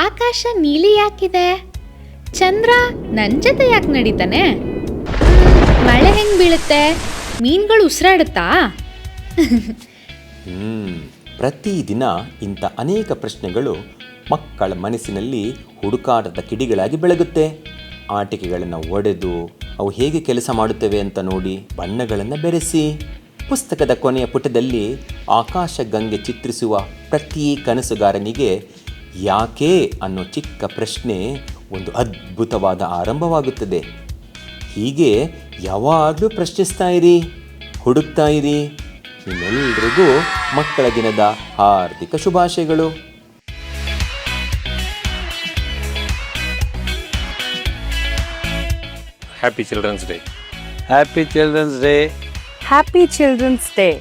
ಆಕಾಶ ನೀಲಿ ಯಾಕಿದೆ? ಚಂದ್ರ ನನ್ನ ಜೊತೆ ಯಾಕೆ ನಡೀತಾನೆ? ಮಳೆ ಹೆಂಗೆ ಬೀಳುತ್ತೆ? ಮೀನುಗಳು ಉಸಿರಾಡುತ್ತಾ? ಪ್ರತಿದಿನ ಇಂಥ ಅನೇಕ ಪ್ರಶ್ನೆಗಳು ಮಕ್ಕಳ ಮನಸ್ಸಿನಲ್ಲಿ ಹುಡುಕಾಟದ ಕಿಡಿಗಳಾಗಿ ಬೆಳಗುತ್ತೆ. ಆಟಿಕೆಗಳನ್ನು ಒಡೆದು ಅವು ಹೇಗೆ ಕೆಲಸ ಮಾಡುತ್ತವೆ ಅಂತ ನೋಡಿ ಬಣ್ಣಗಳನ್ನು ಬೆರೆಸಿ ಪುಸ್ತಕದ ಕೊನೆಯ ಪುಟದಲ್ಲಿ ಆಕಾಶ ಗಂಗೆ ಚಿತ್ರಿಸುವ ಪ್ರತಿ ಕನಸುಗಾರನಿಗೆ ಯಾಕೆ ಅನ್ನೋ ಚಿಕ್ಕ ಪ್ರಶ್ನೆ ಒಂದು ಅದ್ಭುತವಾದ ಆರಂಭವಾಗುತ್ತದೆ. ಹೀಗೆ ಯಾವಾಗಲೂ ಪ್ರಶ್ನಿಸ್ತಾ ಇರಿ, ಹುಡುಕ್ತಾ ಇರಿ. ನಿಮ್ಮೆಲ್ಲರಿಗೂ ಮಕ್ಕಳ ದಿನದ ಹಾರ್ದಿಕ ಶುಭಾಶಯಗಳು. Happy Children's Day. Happy Children's Day. Happy Children's Day.